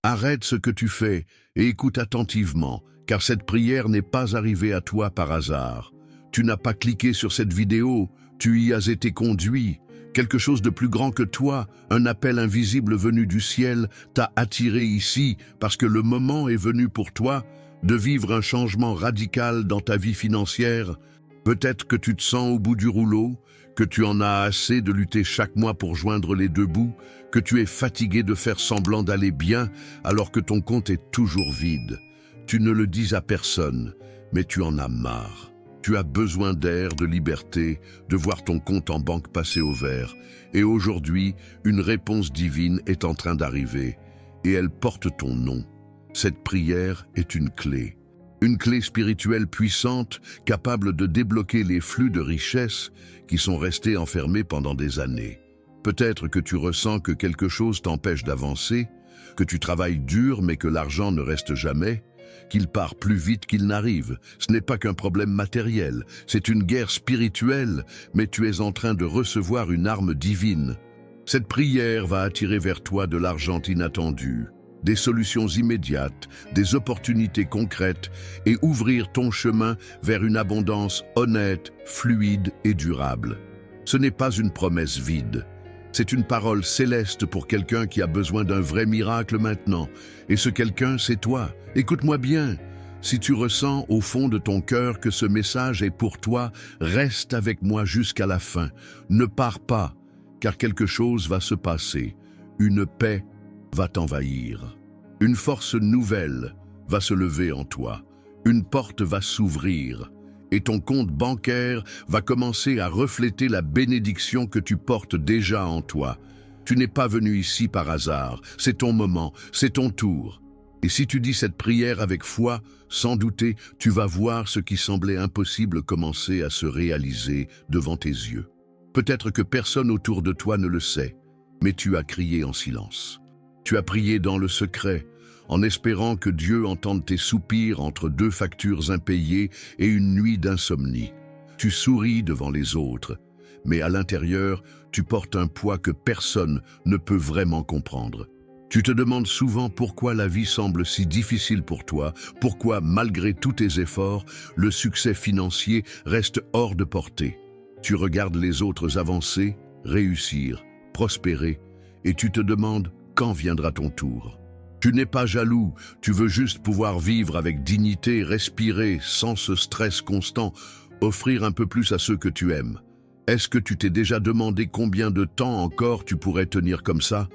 Arrête ce que tu fais et écoute attentivement, car cette prière n'est pas arrivée à toi par hasard. Tu n'as pas cliqué sur cette vidéo, tu y as été conduit. Quelque chose de plus grand que toi, un appel invisible venu du ciel, t'a attiré ici parce que le moment est venu pour toi de vivre un changement radical dans ta vie financière. Peut-être que tu te sens au bout du rouleau, que tu en as assez de lutter chaque mois pour joindre les deux bouts, que tu es fatigué de faire semblant d'aller bien alors que ton compte est toujours vide. Tu ne le dis à personne, mais tu en as marre. Tu as besoin d'air, de liberté, de voir ton compte en banque passer au vert. Et aujourd'hui, une réponse divine est en train d'arriver. Et elle porte ton nom. Cette prière est une clé. Une clé spirituelle puissante, capable de débloquer les flux de richesse qui sont restés enfermés pendant des années. Peut-être que tu ressens que quelque chose t'empêche d'avancer, que tu travailles dur mais que l'argent ne reste jamais, qu'il part plus vite qu'il n'arrive. Ce n'est pas qu'un problème matériel, c'est une guerre spirituelle, mais tu es en train de recevoir une arme divine. Cette prière va attirer vers toi de l'argent inattendu, des solutions immédiates, des opportunités concrètes et ouvrir ton chemin vers une abondance honnête, fluide et durable. Ce n'est pas une promesse vide. C'est une parole céleste pour quelqu'un qui a besoin d'un vrai miracle maintenant. Et ce quelqu'un, c'est toi. Écoute-moi bien. Si tu ressens au fond de ton cœur que ce message est pour toi, reste avec moi jusqu'à la fin. Ne pars pas, car quelque chose va se passer. Une paix va t'envahir. Une force nouvelle va se lever en toi. Une porte va s'ouvrir. Et ton compte bancaire va commencer à refléter la bénédiction que tu portes déjà en toi. Tu n'es pas venu ici par hasard, c'est ton moment, c'est ton tour. Et si tu dis cette prière avec foi, sans douter, tu vas voir ce qui semblait impossible commencer à se réaliser devant tes yeux. Peut-être que personne autour de toi ne le sait, mais tu as crié en silence. Tu as prié dans le secret, en espérant que Dieu entende tes soupirs entre deux factures impayées et une nuit d'insomnie. Tu souris devant les autres, mais à l'intérieur, tu portes un poids que personne ne peut vraiment comprendre. Tu te demandes souvent pourquoi la vie semble si difficile pour toi, pourquoi, malgré tous tes efforts, le succès financier reste hors de portée. Tu regardes les autres avancer, réussir, prospérer, et tu te demandes quand viendra ton tour. Tu n'es pas jaloux, tu veux juste pouvoir vivre avec dignité, respirer sans ce stress constant, offrir un peu plus à ceux que tu aimes. Est-ce que tu t'es déjà demandé combien de temps encore tu pourrais tenir comme ça?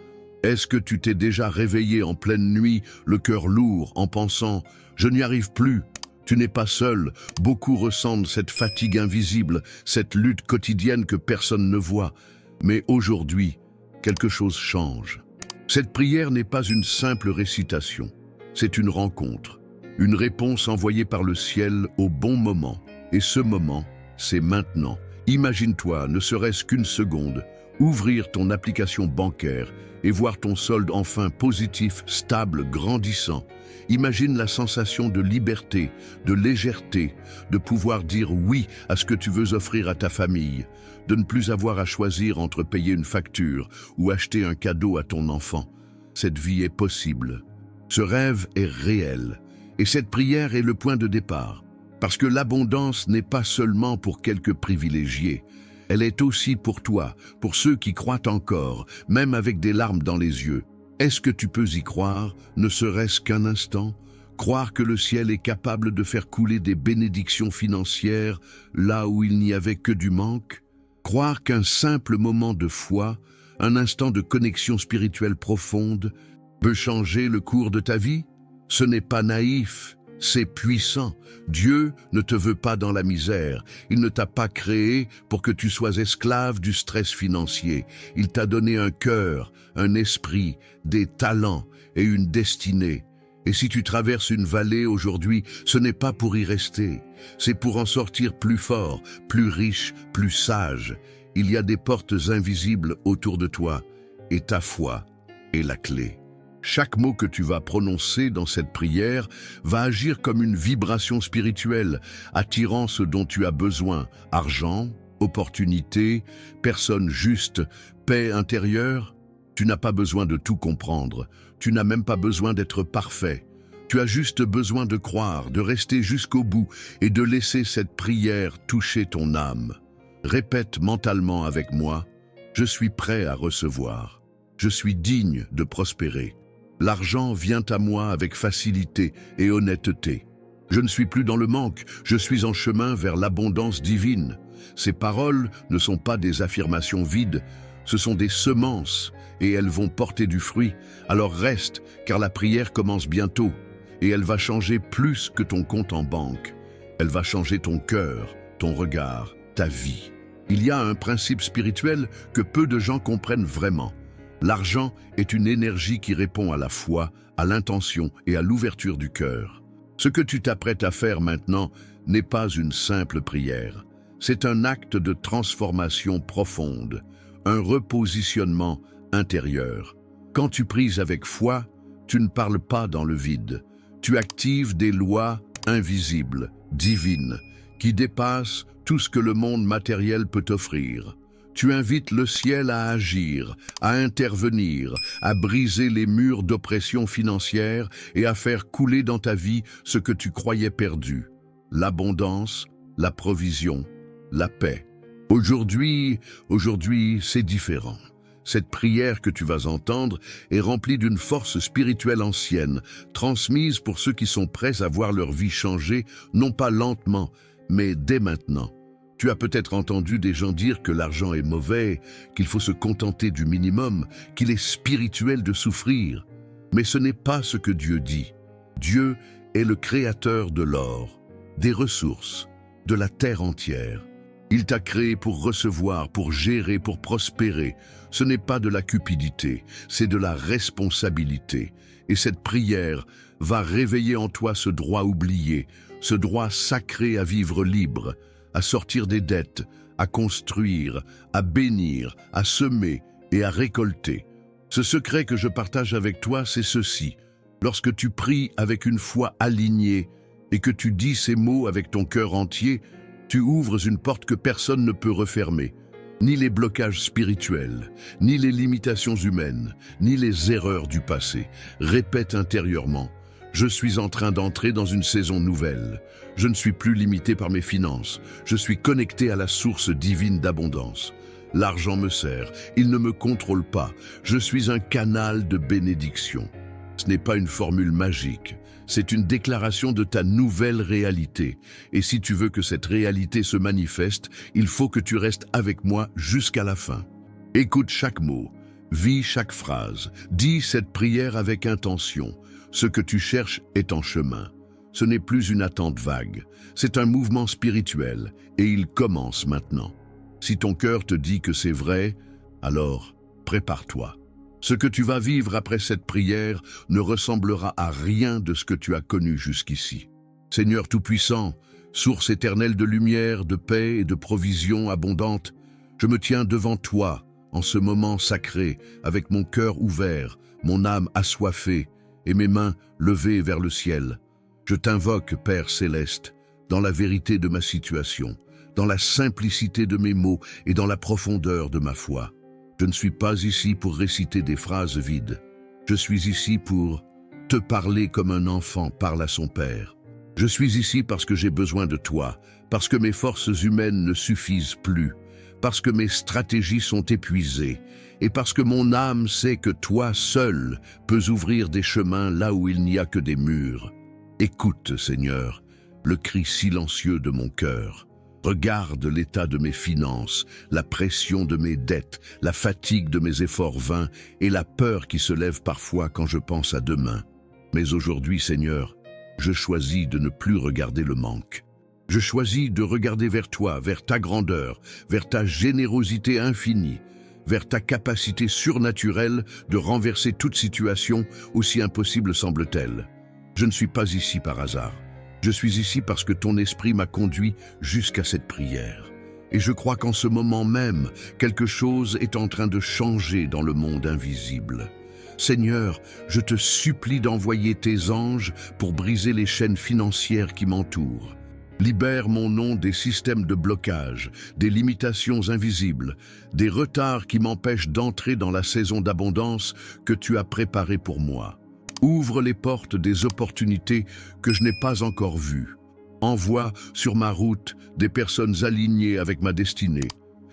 Est-ce que tu t'es déjà réveillé en pleine nuit, le cœur lourd, en pensant « je n'y arrive plus ». Tu n'es pas seul, beaucoup ressentent cette fatigue invisible, cette lutte quotidienne que personne ne voit. Mais aujourd'hui, quelque chose change. Cette prière n'est pas une simple récitation, c'est une rencontre, une réponse envoyée par le ciel au bon moment. Et ce moment, c'est maintenant. Imagine-toi, ne serait-ce qu'une seconde, ouvrir ton application bancaire et voir ton solde enfin positif, stable, grandissant. Imagine la sensation de liberté, de légèreté, de pouvoir dire oui à ce que tu veux offrir à ta famille, de ne plus avoir à choisir entre payer une facture ou acheter un cadeau à ton enfant. Cette vie est possible. Ce rêve est réel. Et cette prière est le point de départ. Parce que l'abondance n'est pas seulement pour quelques privilégiés. Elle est aussi pour toi, pour ceux qui croient encore, même avec des larmes dans les yeux. Est-ce que tu peux y croire, ne serait-ce qu'un instant? Croire que le ciel est capable de faire couler des bénédictions financières là où il n'y avait que du manque? Croire qu'un simple moment de foi, un instant de connexion spirituelle profonde, peut changer le cours de ta vie? Ce n'est pas naïf, c'est puissant. Dieu ne te veut pas dans la misère. Il ne t'a pas créé pour que tu sois esclave du stress financier. Il t'a donné un cœur, un esprit, des talents et une destinée. Et si tu traverses une vallée aujourd'hui, ce n'est pas pour y rester. C'est pour en sortir plus fort, plus riche, plus sage. Il y a des portes invisibles autour de toi et ta foi est la clé. Chaque mot que tu vas prononcer dans cette prière va agir comme une vibration spirituelle, attirant ce dont tu as besoin, argent, opportunité, personne juste, paix intérieure. Tu n'as pas besoin de tout comprendre. Tu n'as même pas besoin d'être parfait. Tu as juste besoin de croire, de rester jusqu'au bout et de laisser cette prière toucher ton âme. Répète mentalement avec moi, je suis prêt à recevoir. Je suis digne de prospérer. L'argent vient à moi avec facilité et honnêteté. Je ne suis plus dans le manque, je suis en chemin vers l'abondance divine. Ces paroles ne sont pas des affirmations vides, ce sont des semences et elles vont porter du fruit. Alors reste, car la prière commence bientôt et elle va changer plus que ton compte en banque. Elle va changer ton cœur, ton regard, ta vie. Il y a un principe spirituel que peu de gens comprennent vraiment. L'argent est une énergie qui répond à la foi, à l'intention et à l'ouverture du cœur. Ce que tu t'apprêtes à faire maintenant n'est pas une simple prière. C'est un acte de transformation profonde, un repositionnement intérieur. Quand tu pries avec foi, tu ne parles pas dans le vide. Tu actives des lois invisibles, divines, qui dépassent tout ce que le monde matériel peut offrir. Tu invites le ciel à agir, à intervenir, à briser les murs d'oppression financière et à faire couler dans ta vie ce que tu croyais perdu. L'abondance, la provision, la paix. Aujourd'hui, c'est différent. Cette prière que tu vas entendre est remplie d'une force spirituelle ancienne, transmise pour ceux qui sont prêts à voir leur vie changer, non pas lentement, mais dès maintenant. Tu as peut-être entendu des gens dire que l'argent est mauvais, qu'il faut se contenter du minimum, qu'il est spirituel de souffrir. Mais ce n'est pas ce que Dieu dit. Dieu est le créateur de l'or, des ressources, de la terre entière. Il t'a créé pour recevoir, pour gérer, pour prospérer. Ce n'est pas de la cupidité, c'est de la responsabilité. Et cette prière va réveiller en toi ce droit oublié, ce droit sacré à vivre libre, à sortir des dettes, à construire, à bénir, à semer et à récolter. Ce secret que je partage avec toi, c'est ceci. Lorsque tu pries avec une foi alignée et que tu dis ces mots avec ton cœur entier, tu ouvres une porte que personne ne peut refermer. Ni les blocages spirituels, ni les limitations humaines, ni les erreurs du passé. Répète intérieurement. Je suis en train d'entrer dans une saison nouvelle. Je ne suis plus limité par mes finances. Je suis connecté à la source divine d'abondance. L'argent me sert, il ne me contrôle pas. Je suis un canal de bénédiction. Ce n'est pas une formule magique, c'est une déclaration de ta nouvelle réalité. Et si tu veux que cette réalité se manifeste, il faut que tu restes avec moi jusqu'à la fin. Écoute chaque mot, vis chaque phrase, dis cette prière avec intention. Ce que tu cherches est en chemin. Ce n'est plus une attente vague, c'est un mouvement spirituel et il commence maintenant. Si ton cœur te dit que c'est vrai, alors prépare-toi. Ce que tu vas vivre après cette prière ne ressemblera à rien de ce que tu as connu jusqu'ici. Seigneur Tout-Puissant, source éternelle de lumière, de paix et de provision abondante, je me tiens devant toi en ce moment sacré, avec mon cœur ouvert, mon âme assoiffée et mes mains levées vers le ciel. Je t'invoque, Père céleste, dans la vérité de ma situation, dans la simplicité de mes mots et dans la profondeur de ma foi. Je ne suis pas ici pour réciter des phrases vides. Je suis ici pour te parler comme un enfant parle à son père. Je suis ici parce que j'ai besoin de toi, parce que mes forces humaines ne suffisent plus, parce que mes stratégies sont épuisées, et parce que mon âme sait que toi seul peux ouvrir des chemins là où il n'y a que des murs. Écoute, Seigneur, le cri silencieux de mon cœur. Regarde l'état de mes finances, la pression de mes dettes, la fatigue de mes efforts vains et la peur qui se lève parfois quand je pense à demain. Mais aujourd'hui, Seigneur, je choisis de ne plus regarder le manque. Je choisis de regarder vers toi, vers ta grandeur, vers ta générosité infinie, vers ta capacité surnaturelle de renverser toute situation, aussi impossible semble-t-elle. Je ne suis pas ici par hasard. Je suis ici parce que ton esprit m'a conduit jusqu'à cette prière. Et je crois qu'en ce moment même, quelque chose est en train de changer dans le monde invisible. Seigneur, je te supplie d'envoyer tes anges pour briser les chaînes financières qui m'entourent. Libère mon nom des systèmes de blocage, des limitations invisibles, des retards qui m'empêchent d'entrer dans la saison d'abondance que tu as préparée pour moi. Ouvre les portes des opportunités que je n'ai pas encore vues. Envoie sur ma route des personnes alignées avec ma destinée,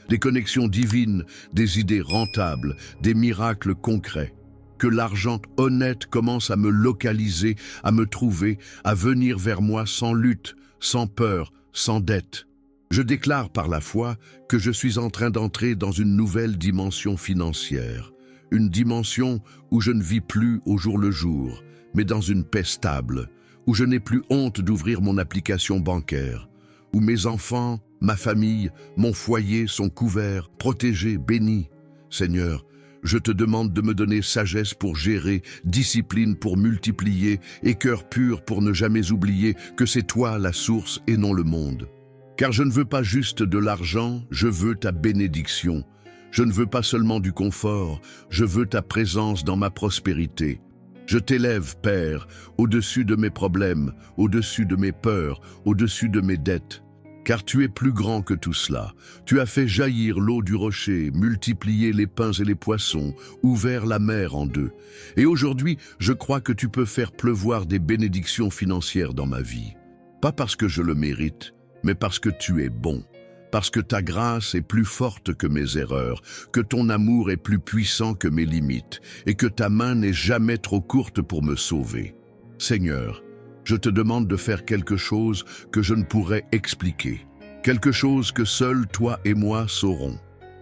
des connexions divines, des idées rentables, des miracles concrets. Que l'argent honnête commence à me localiser, à me trouver, à venir vers moi sans lutte, sans peur, sans dette. Je déclare par la foi que je suis en train d'entrer dans une nouvelle dimension financière, une dimension où je ne vis plus au jour le jour, mais dans une paix stable, où je n'ai plus honte d'ouvrir mon application bancaire, où mes enfants, ma famille, mon foyer sont couverts, protégés, bénis. Seigneur, je te demande de me donner sagesse pour gérer, discipline pour multiplier et cœur pur pour ne jamais oublier que c'est toi la source et non le monde. Car je ne veux pas juste de l'argent, je veux ta bénédiction. Je ne veux pas seulement du confort, je veux ta présence dans ma prospérité. Je t'élève, Père, au-dessus de mes problèmes, au-dessus de mes peurs, au-dessus de mes dettes. Car tu es plus grand que tout cela. Tu as fait jaillir l'eau du rocher, multiplié les pains et les poissons, ouvert la mer en deux. Et aujourd'hui, je crois que tu peux faire pleuvoir des bénédictions financières dans ma vie. Pas parce que je le mérite, mais parce que tu es bon. Parce que ta grâce est plus forte que mes erreurs, que ton amour est plus puissant que mes limites, et que ta main n'est jamais trop courte pour me sauver. Seigneur, je te demande de faire quelque chose que je ne pourrais expliquer, quelque chose que seuls toi et moi saurons.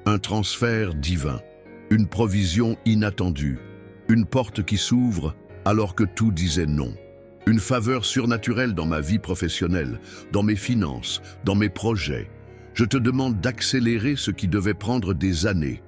Un transfert divin, une provision inattendue, une porte qui s'ouvre alors que tout disait non. Une faveur surnaturelle dans ma vie professionnelle, dans mes finances, dans mes projets. Je te demande d'accélérer ce qui devait prendre des années,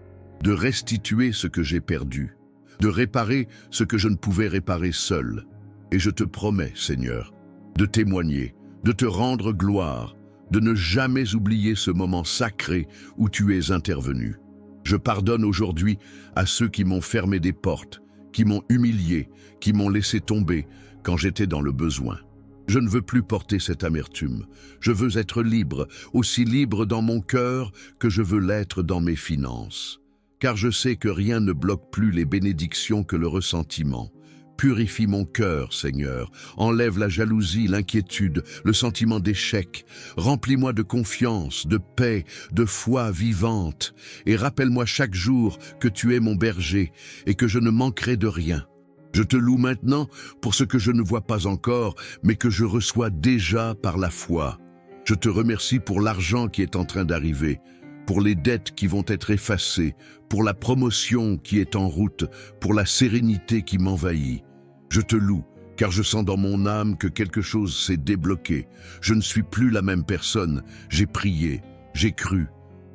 de restituer ce que j'ai perdu, de réparer ce que je ne pouvais réparer seul. Et je te promets, Seigneur, de témoigner, de te rendre gloire, de ne jamais oublier ce moment sacré où tu es intervenu. Je pardonne aujourd'hui à ceux qui m'ont fermé des portes, qui m'ont humilié, qui m'ont laissé tomber quand j'étais dans le besoin. Je ne veux plus porter cette amertume. Je veux être libre, aussi libre dans mon cœur que je veux l'être dans mes finances. Car je sais que rien ne bloque plus les bénédictions que le ressentiment. Purifie mon cœur, Seigneur. Enlève la jalousie, l'inquiétude, le sentiment d'échec. Remplis-moi de confiance, de paix, de foi vivante. Et rappelle-moi chaque jour que tu es mon berger et que je ne manquerai de rien. Je te loue maintenant pour ce que je ne vois pas encore, mais que je reçois déjà par la foi. Je te remercie pour l'argent qui est en train d'arriver, pour les dettes qui vont être effacées, pour la promotion qui est en route, pour la sérénité qui m'envahit. Je te loue, car je sens dans mon âme que quelque chose s'est débloqué. Je ne suis plus la même personne. J'ai prié, j'ai cru,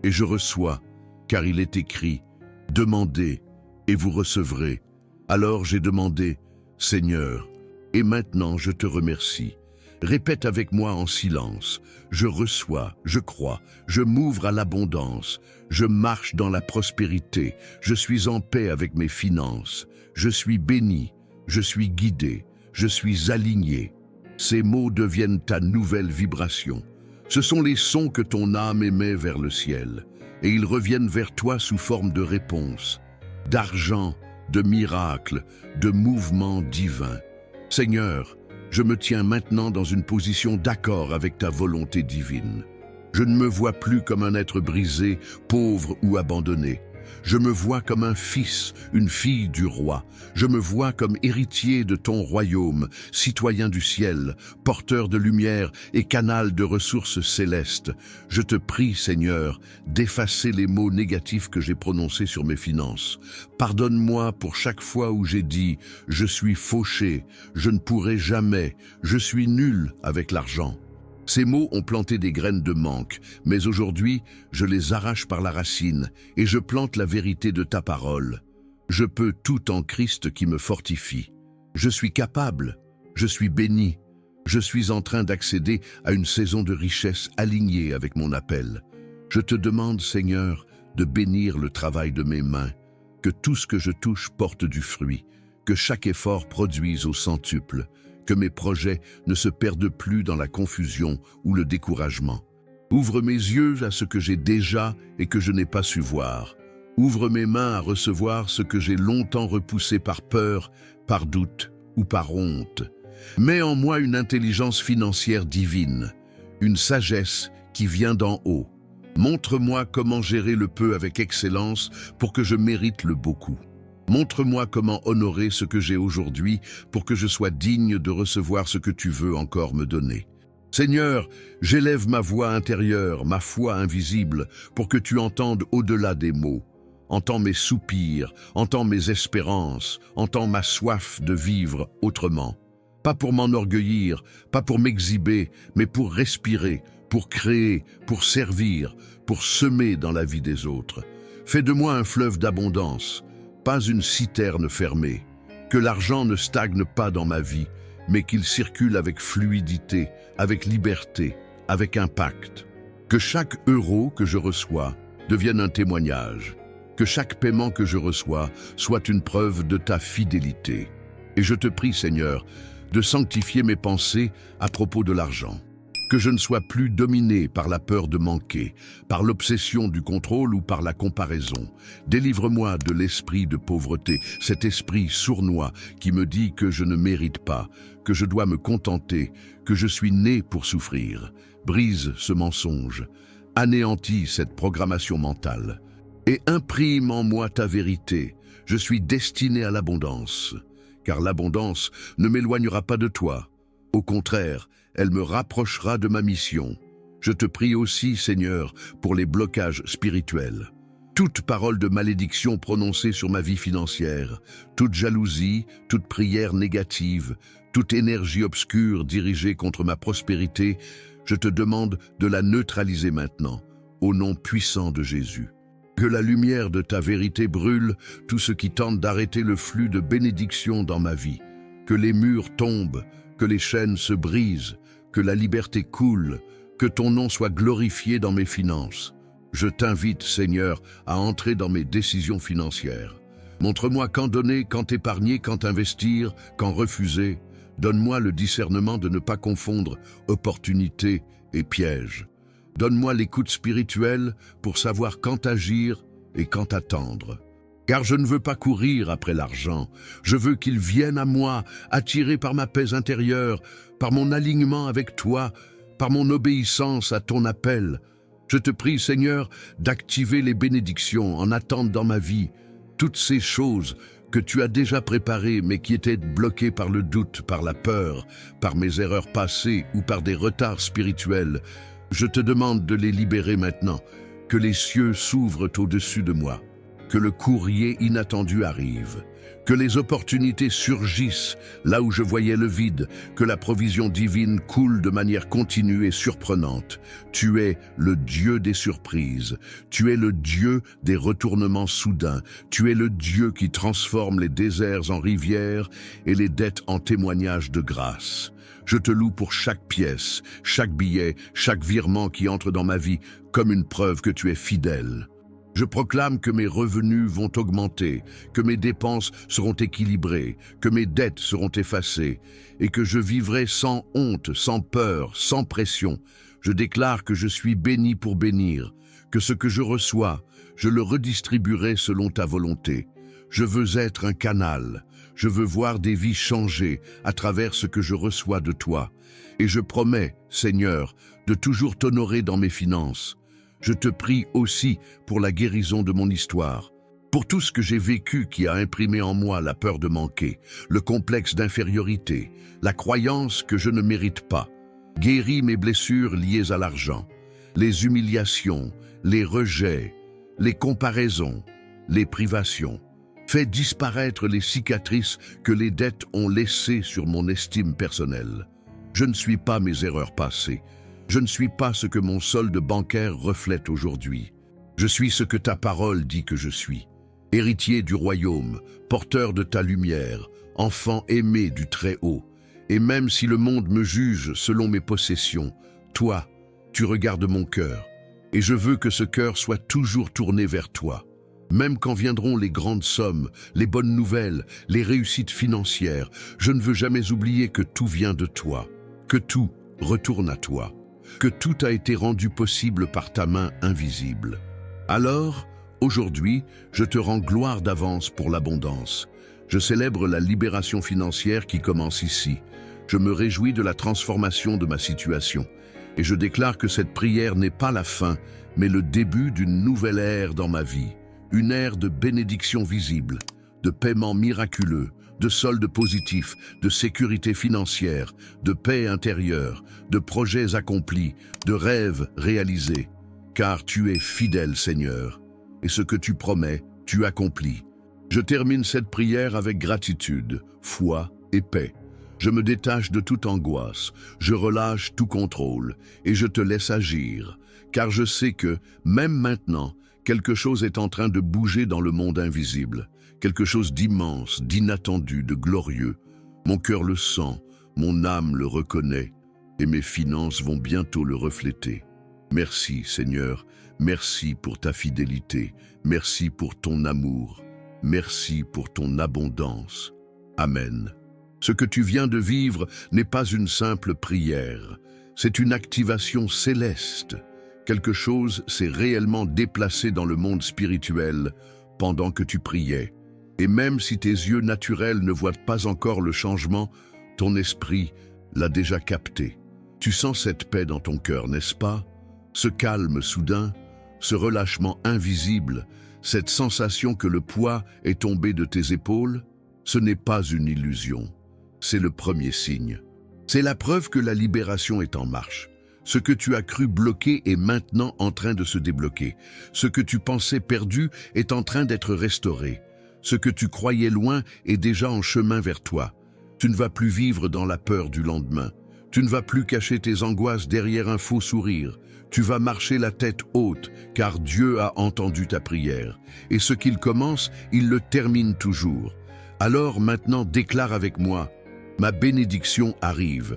et je reçois, car il est écrit « Demandez, et vous recevrez ». Alors j'ai demandé « Seigneur », et maintenant je te remercie. Répète avec moi en silence « Je reçois, je crois, je m'ouvre à l'abondance, je marche dans la prospérité, je suis en paix avec mes finances, je suis béni, je suis guidé, je suis aligné. » Ces mots deviennent ta nouvelle vibration. Ce sont les sons que ton âme émet vers le ciel, et ils reviennent vers toi sous forme de réponse, d'argent, de miracles, de mouvements divins. Seigneur, je me tiens maintenant dans une position d'accord avec ta volonté divine. Je ne me vois plus comme un être brisé, pauvre ou abandonné. Je me vois comme un fils, une fille du roi. Je me vois comme héritier de ton royaume, citoyen du ciel, porteur de lumière et canal de ressources célestes. Je te prie, Seigneur, d'effacer les mots négatifs que j'ai prononcés sur mes finances. Pardonne-moi pour chaque fois où j'ai dit « Je suis fauché, je ne pourrai jamais, je suis nul avec l'argent ». Ces mots ont planté des graines de manque, mais aujourd'hui, je les arrache par la racine et je plante la vérité de ta parole. Je peux tout en Christ qui me fortifie. Je suis capable, je suis béni, je suis en train d'accéder à une saison de richesse alignée avec mon appel. Je te demande, Seigneur, de bénir le travail de mes mains, que tout ce que je touche porte du fruit, que chaque effort produise au centuple, que mes projets ne se perdent plus dans la confusion ou le découragement. Ouvre mes yeux à ce que j'ai déjà et que je n'ai pas su voir. Ouvre mes mains à recevoir ce que j'ai longtemps repoussé par peur, par doute ou par honte. Mets en moi une intelligence financière divine, une sagesse qui vient d'en haut. Montre-moi comment gérer le peu avec excellence pour que je mérite le beaucoup. Montre-moi comment honorer ce que j'ai aujourd'hui pour que je sois digne de recevoir ce que tu veux encore me donner. Seigneur, j'élève ma voix intérieure, ma foi invisible, pour que tu entendes au-delà des mots. Entends mes soupirs, entends mes espérances, entends ma soif de vivre autrement. Pas pour m'enorgueillir, pas pour m'exhiber, mais pour respirer, pour créer, pour servir, pour semer dans la vie des autres. Fais de moi un fleuve d'abondance, pas une citerne fermée. Que l'argent ne stagne pas dans ma vie, mais qu'il circule avec fluidité, avec liberté, avec impact. Que chaque euro que je reçois devienne un témoignage. Que chaque paiement que je reçois soit une preuve de ta fidélité. Et je te prie, Seigneur, de sanctifier mes pensées à propos de l'argent. Que je ne sois plus dominé par la peur de manquer, par l'obsession du contrôle ou par la comparaison. Délivre-moi de l'esprit de pauvreté, cet esprit sournois qui me dit que je ne mérite pas, que je dois me contenter, que je suis né pour souffrir. Brise ce mensonge, anéantis cette programmation mentale et imprime en moi ta vérité. Je suis destiné à l'abondance, car l'abondance ne m'éloignera pas de toi. Au contraire, elle me rapprochera de ma mission. Je te prie aussi, Seigneur, pour les blocages spirituels. Toute parole de malédiction prononcée sur ma vie financière, toute jalousie, toute prière négative, toute énergie obscure dirigée contre ma prospérité, je te demande de la neutraliser maintenant, au nom puissant de Jésus. Que la lumière de ta vérité brûle tout ce qui tente d'arrêter le flux de bénédiction dans ma vie. Que les murs tombent, que les chaînes se brisent, que la liberté coule, que ton nom soit glorifié dans mes finances. Je t'invite, Seigneur, à entrer dans mes décisions financières. Montre-moi quand donner, quand épargner, quand investir, quand refuser. Donne-moi le discernement de ne pas confondre opportunité et piège. Donne-moi l'écoute spirituelle pour savoir quand agir et quand attendre. Car je ne veux pas courir après l'argent. Je veux qu'il vienne à moi, attiré par ma paix intérieure, par mon alignement avec toi, par mon obéissance à ton appel. Je te prie, Seigneur, d'activer les bénédictions en attente dans ma vie, toutes ces choses que tu as déjà préparées mais qui étaient bloquées par le doute, par la peur, par mes erreurs passées ou par des retards spirituels. Je te demande de les libérer maintenant, que les cieux s'ouvrent au-dessus de moi. Que le courrier inattendu arrive, que les opportunités surgissent là où je voyais le vide, que la provision divine coule de manière continue et surprenante. Tu es le Dieu des surprises, tu es le Dieu des retournements soudains, tu es le Dieu qui transforme les déserts en rivières et les dettes en témoignages de grâce. Je te loue pour chaque pièce, chaque billet, chaque virement qui entre dans ma vie comme une preuve que tu es fidèle. Je proclame que mes revenus vont augmenter, que mes dépenses seront équilibrées, que mes dettes seront effacées, et que je vivrai sans honte, sans peur, sans pression. Je déclare que je suis béni pour bénir, que ce que je reçois, je le redistribuerai selon ta volonté. Je veux être un canal, je veux voir des vies changer à travers ce que je reçois de toi. Et je promets, Seigneur, de toujours t'honorer dans mes finances. Je te prie aussi pour la guérison de mon histoire, pour tout ce que j'ai vécu qui a imprimé en moi la peur de manquer, le complexe d'infériorité, la croyance que je ne mérite pas. Guéris mes blessures liées à l'argent, les humiliations, les rejets, les comparaisons, les privations. Fais disparaître les cicatrices que les dettes ont laissées sur mon estime personnelle. Je ne suis pas mes erreurs passées. Je ne suis pas ce que mon solde bancaire reflète aujourd'hui. Je suis ce que ta parole dit que je suis. Héritier du royaume, porteur de ta lumière, enfant aimé du Très-Haut. Et même si le monde me juge selon mes possessions, toi, tu regardes mon cœur. Et je veux que ce cœur soit toujours tourné vers toi. Même quand viendront les grandes sommes, les bonnes nouvelles, les réussites financières, je ne veux jamais oublier que tout vient de toi, que tout retourne à toi, que tout a été rendu possible par ta main invisible. Alors, aujourd'hui, je te rends gloire d'avance pour l'abondance. Je célèbre la libération financière qui commence ici. Je me réjouis de la transformation de ma situation. Et je déclare que cette prière n'est pas la fin, mais le début d'une nouvelle ère dans ma vie. Une ère de bénédiction visible, de paiements miraculeux, de soldes positifs, de sécurité financière, de paix intérieure, de projets accomplis, de rêves réalisés. Car tu es fidèle, Seigneur, et ce que tu promets, tu accomplis. Je termine cette prière avec gratitude, foi et paix. Je me détache de toute angoisse, je relâche tout contrôle, et je te laisse agir, car je sais que, même maintenant, quelque chose est en train de bouger dans le monde invisible, quelque chose d'immense, d'inattendu, de glorieux. Mon cœur le sent, mon âme le reconnaît, et mes finances vont bientôt le refléter. Merci, Seigneur, merci pour ta fidélité, merci pour ton amour, merci pour ton abondance. Amen. Ce que tu viens de vivre n'est pas une simple prière, c'est une activation céleste. Quelque chose s'est réellement déplacé dans le monde spirituel pendant que tu priais. Et même si tes yeux naturels ne voient pas encore le changement, ton esprit l'a déjà capté. Tu sens cette paix dans ton cœur, n'est-ce pas? Ce calme soudain, ce relâchement invisible, cette sensation que le poids est tombé de tes épaules, ce n'est pas une illusion. C'est le premier signe. C'est la preuve que la libération est en marche. Ce que tu as cru bloqué est maintenant en train de se débloquer. Ce que tu pensais perdu est en train d'être restauré. Ce que tu croyais loin est déjà en chemin vers toi. Tu ne vas plus vivre dans la peur du lendemain. Tu ne vas plus cacher tes angoisses derrière un faux sourire. Tu vas marcher la tête haute, car Dieu a entendu ta prière. Et ce qu'il commence, il le termine toujours. Alors maintenant, déclare avec moi: ma bénédiction arrive.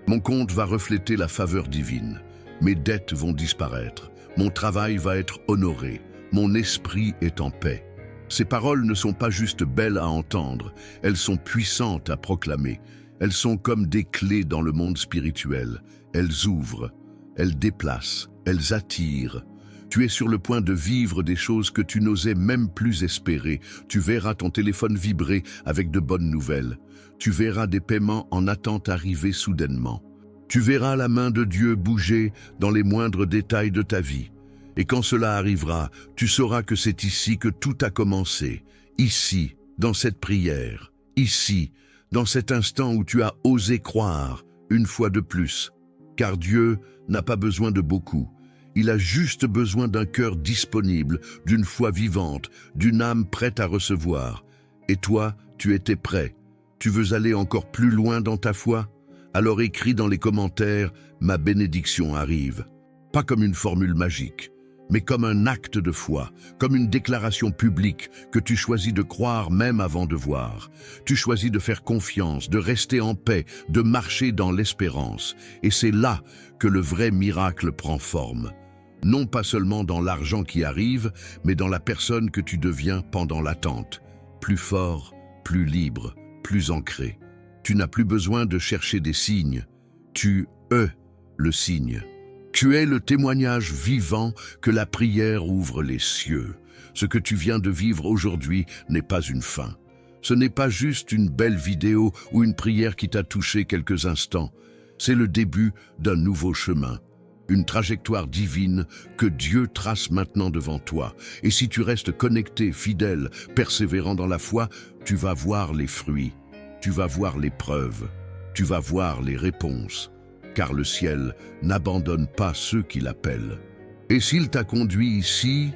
Mon compte va refléter la faveur divine. Mes dettes vont disparaître. Mon travail va être honoré. Mon esprit est en paix. Ces paroles ne sont pas juste belles à entendre, elles sont puissantes à proclamer. Elles sont comme des clés dans le monde spirituel. Elles ouvrent, elles déplacent, elles attirent. Tu es sur le point de vivre des choses que tu n'osais même plus espérer. Tu verras ton téléphone vibrer avec de bonnes nouvelles. Tu verras des paiements en attente arriver soudainement. Tu verras la main de Dieu bouger dans les moindres détails de ta vie. Et quand cela arrivera, tu sauras que c'est ici que tout a commencé. Ici, dans cette prière. Ici, dans cet instant où tu as osé croire, une fois de plus. Car Dieu n'a pas besoin de beaucoup. Il a juste besoin d'un cœur disponible, d'une foi vivante, d'une âme prête à recevoir. Et toi, tu étais prêt. Tu veux aller encore plus loin dans ta foi? Alors écris dans les commentaires « Ma bénédiction arrive ». Pas comme une formule magique, mais comme un acte de foi, comme une déclaration publique que tu choisis de croire même avant de voir. Tu choisis de faire confiance, de rester en paix, de marcher dans l'espérance. Et c'est là que le vrai miracle prend forme. Non pas seulement dans l'argent qui arrive, mais dans la personne que tu deviens pendant l'attente. Plus fort, plus libre, plus ancré. Tu n'as plus besoin de chercher des signes. Tu es le signe. Tu es le témoignage vivant que la prière ouvre les cieux. Ce que tu viens de vivre aujourd'hui n'est pas une fin. Ce n'est pas juste une belle vidéo ou une prière qui t'a touché quelques instants. C'est le début d'un nouveau chemin. Une trajectoire divine que Dieu trace maintenant devant toi. Et si tu restes connecté, fidèle, persévérant dans la foi, tu vas voir les fruits, tu vas voir les preuves, tu vas voir les réponses. Car le ciel n'abandonne pas ceux qui l'appellent. Et s'il t'a conduit ici,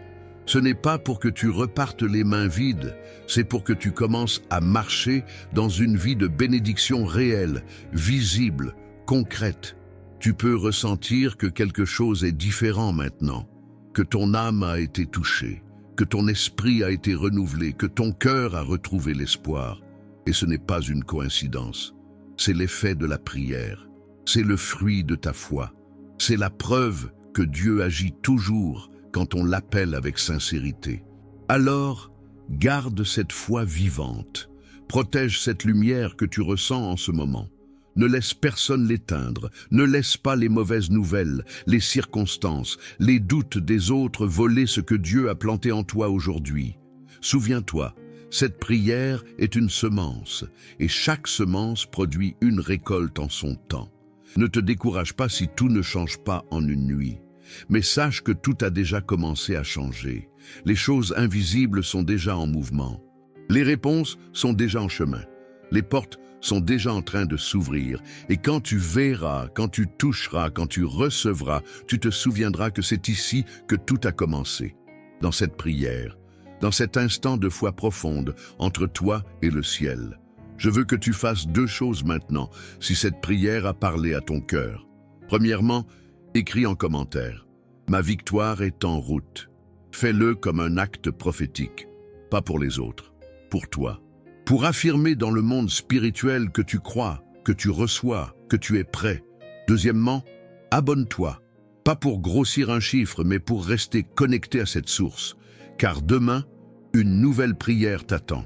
ce n'est pas pour que tu repartes les mains vides, c'est pour que tu commences à marcher dans une vie de bénédiction réelle, visible, concrète. Tu peux ressentir que quelque chose est différent maintenant, que ton âme a été touchée, que ton esprit a été renouvelé, que ton cœur a retrouvé l'espoir. Et ce n'est pas une coïncidence, c'est l'effet de la prière. C'est le fruit de ta foi. C'est la preuve que Dieu agit toujours quand on l'appelle avec sincérité. Alors, garde cette foi vivante. Protège cette lumière que tu ressens en ce moment. Ne laisse personne l'éteindre, ne laisse pas les mauvaises nouvelles, les circonstances, les doutes des autres voler ce que Dieu a planté en toi aujourd'hui. Souviens-toi, cette prière est une semence, et chaque semence produit une récolte en son temps. Ne te décourage pas si tout ne change pas en une nuit, mais sache que tout a déjà commencé à changer. Les choses invisibles sont déjà en mouvement. Les réponses sont déjà en chemin. Les portes sont déjà en train de s'ouvrir. Et quand tu verras, quand tu toucheras, quand tu recevras, tu te souviendras que c'est ici que tout a commencé. Dans cette prière, dans cet instant de foi profonde entre toi et le ciel. Je veux que tu fasses 2 choses maintenant, si cette prière a parlé à ton cœur. Premièrement, écris en commentaire. Ma victoire est en route. Fais-le comme un acte prophétique. Pas pour les autres, pour toi. Pour affirmer dans le monde spirituel que tu crois, que tu reçois, que tu es prêt. Deuxièmement, abonne-toi. Pas pour grossir un chiffre, mais pour rester connecté à cette source. Car demain, une nouvelle prière t'attend.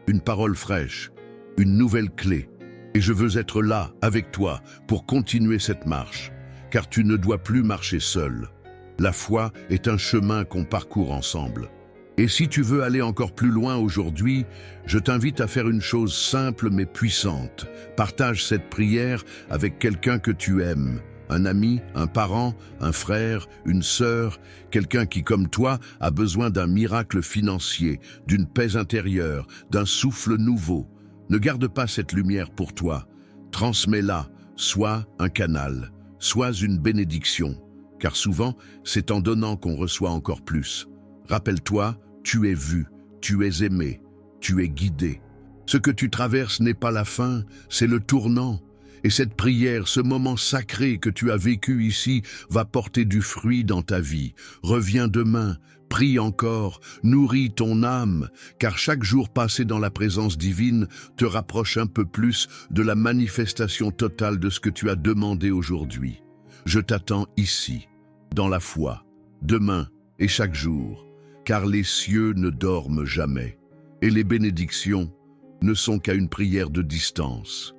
Une parole fraîche, une nouvelle clé. Et je veux être là, avec toi, pour continuer cette marche. Car tu ne dois plus marcher seul. La foi est un chemin qu'on parcourt ensemble. Et si tu veux aller encore plus loin aujourd'hui, je t'invite à faire une chose simple mais puissante. Partage cette prière avec quelqu'un que tu aimes. Un ami, un parent, un frère, une sœur, quelqu'un qui, comme toi, a besoin d'un miracle financier, d'une paix intérieure, d'un souffle nouveau. Ne garde pas cette lumière pour toi. Transmets-la, sois un canal, sois une bénédiction. Car souvent, c'est en donnant qu'on reçoit encore plus. Rappelle-toi, tu es vu, tu es aimé, tu es guidé. Ce que tu traverses n'est pas la fin, c'est le tournant. Et cette prière, ce moment sacré que tu as vécu ici, va porter du fruit dans ta vie. Reviens demain, prie encore, nourris ton âme, car chaque jour passé dans la présence divine te rapproche un peu plus de la manifestation totale de ce que tu as demandé aujourd'hui. Je t'attends ici, dans la foi, demain et chaque jour, car les cieux ne dorment jamais, et les bénédictions ne sont qu'à une prière de distance.